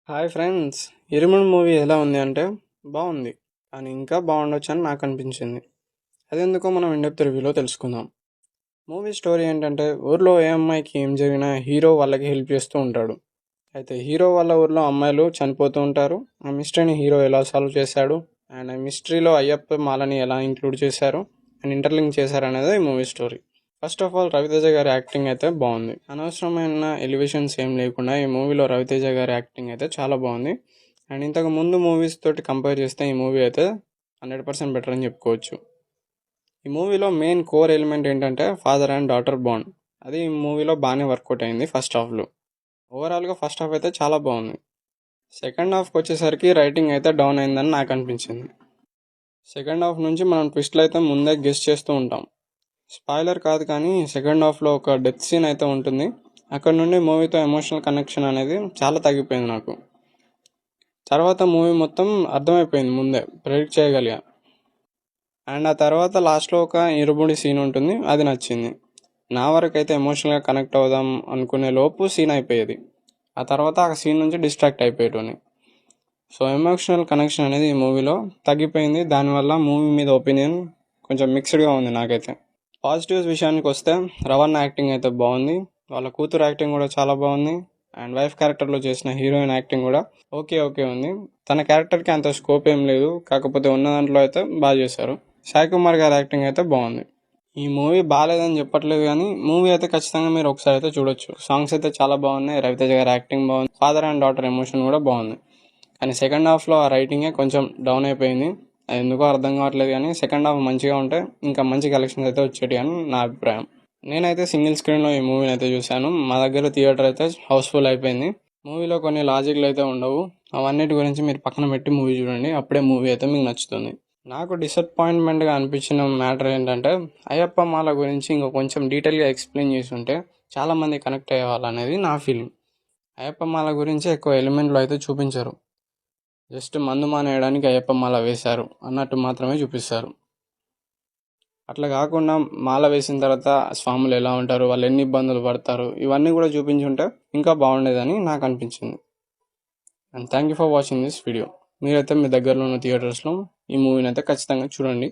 Hi friends, 'ఇరుముడు' movie ఎలా ఉంది అంటే బాగుంది. కానీ ఇంకా బాగుండొచ్చు అని నాకు అనిపించింది. అదెందుకో మనం ఇన్ డెప్త్ రివ్యూలో తెలుసుకుందాం. మూవీ స్టోరీ ఏంటంటే, ఊర్లో ఏ అమ్మాయికి ఏం జరిగినా హీరో వాళ్ళకి హెల్ప్ చేస్తూ ఉంటాడు. అయితే హీరో వాళ్ళ ఊర్లో అమ్మాయిలు చనిపోతూ ఉంటారు. ఆ మిస్టరీని హీరో ఎలా సాల్వ్ చేశాడు, అండ్ ఆ మిస్టరీలో అయ్యప్ప మాలని ఎలా ఇంక్లూడ్ చేశారు అండ్ ఇంటర్లింక్ చేశారు అనేది ఈ movie story. First of all, Ravi Teja గారి యాక్టింగ్ అయితే బాగుంది. అనవసరమైన ఎలివేషన్స్ ఏం లేకుండా ఈ మూవీలో రవితేజ గారి యాక్టింగ్ అయితే చాలా బాగుంది. అండ్ ఇంతకు ముందు మూవీస్ తోటి కంపేర్ చేస్తే ఈ మూవీ అయితే 100% బెటర్ అని చెప్పుకోవచ్చు. ఈ మూవీలో మెయిన్ కోర్ ఎలిమెంట్ ఏంటంటే ఫాదర్ అండ్ డాటర్ బాండ్. అది ఈ మూవీలో బాగానే వర్కౌట్ అయింది ఫస్ట్ హాఫ్లో. ఓవరాల్గా ఫస్ట్ హాఫ్ అయితే చాలా బాగుంది. సెకండ్ హాఫ్కి వచ్చేసరికి రైటింగ్ అయితే డౌన్ అయిందని నాకు అనిపించింది. సెకండ్ హాఫ్ నుంచి మనం ట్విస్ట్లు అయితే ముందే గెస్ చేస్తూ ఉంటాం. స్పాయిలర్ కాదు కానీ సెకండ్ హాఫ్లో ఒక డెత్ సీన్ అయితే ఉంటుంది. అక్కడ నుండి మూవీతో ఎమోషనల్ కనెక్షన్ అనేది చాలా తగ్గిపోయింది నాకు. తర్వాత మూవీ మొత్తం అర్థమైపోయింది, ముందే ప్రెడిక్ట్ చేయగలిగా. అండ్ ఆ తర్వాత లాస్ట్లో ఒక ఇరుముడి సీన్ ఉంటుంది, అది నచ్చింది. నా వరకు అయితే ఎమోషనల్గా కనెక్ట్ అవుదాం అనుకునే లోపు సీన్ అయిపోయేది. ఆ తర్వాత ఆ సీన్ నుంచి డిస్ట్రాక్ట్ అయిపోయేటోని. సో ఎమోషనల్ కనెక్షన్ అనేది ఈ మూవీలో తగ్గిపోయింది. దానివల్ల మూవీ మీద ఒపీనియన్ కొంచెం మిక్స్డ్గా ఉంది నాకైతే. పాజిటివ్స్ విషయానికి వస్తే, రవణ యాక్టింగ్ అయితే బాగుంది. వాళ్ళ కూతురు యాక్టింగ్ కూడా చాలా బాగుంది. అండ్ వైఫ్ క్యారెక్టర్లో చేసిన హీరోయిన్ యాక్టింగ్ కూడా ఓకే ఉంది. తన క్యారెక్టర్కి అంత స్కోప్ ఏం లేదు, కాకపోతే ఉన్న దాంట్లో అయితే బాగా చేశారు. సాయి కుమార్ గారి యాక్టింగ్ అయితే బాగుంది. ఈ మూవీ బాగాలేదని చెప్పట్లేదు కానీ మూవీ అయితే ఖచ్చితంగా మీరు ఒకసారి అయితే చూడొచ్చు. సాంగ్స్ అయితే చాలా బాగున్నాయి, రవితేజ గారి యాక్టింగ్ బాగుంది, ఫాదర్ అండ్ డాటర్ ఎమోషన్ కూడా బాగుంది. కానీ సెకండ్ హాఫ్లో ఆ రైటింగే కొంచెం డౌన్ అయిపోయింది. అది ఎందుకో అర్థం కావట్లేదు కానీ సెకండ్ హాఫ్ మంచిగా ఉంటే ఇంకా మంచి కలెక్షన్స్ అయితే వచ్చేటి అని నా అభిప్రాయం. నేనైతే సింగిల్ స్క్రీన్లో ఈ మూవీని అయితే చూశాను. మా దగ్గర థియేటర్ అయితే హౌస్ఫుల్ అయిపోయింది. మూవీలో కొన్ని లాజిక్లు అయితే ఉండవు. అవన్నిటి గురించి మీరు పక్కన పెట్టి మూవీ చూడండి, అప్పుడే మూవీ అయితే మీకు నచ్చుతుంది. నాకు డిసప్పాయింట్మెంట్గా అనిపించిన మ్యాటర్ ఏంటంటే, అయ్యప్ప మాల గురించి ఇంకా కొంచెం డీటెయిల్గా ఎక్స్ప్లెయిన్ చేసి ఉంటే చాలామంది కనెక్ట్ అయ్యేవాళ్ళనేది నా ఫీలింగ్. అయ్యప్ప మాల గురించి ఎక్కువ ఎలిమెంట్లు అయితే చూపించరు. జస్ట్ మందు మానేయడానికి అయ్యప్ప మాల వేశారు అన్నట్టు మాత్రమే చూపిస్తారు. అట్లా కాకుండా మాల వేసిన తర్వాత స్వాములు ఎలా ఉంటారు, వాళ్ళు ఎన్ని ఇబ్బందులు పడతారు, ఇవన్నీ కూడా చూపించుంటే ఇంకా బాగుండేదని నాకు అనిపించింది. And thank you for watching this video. మీరైతే మీ దగ్గరలో ఉన్న థియేటర్స్లో ఈ మూవీని అయితే ఖచ్చితంగా చూడండి.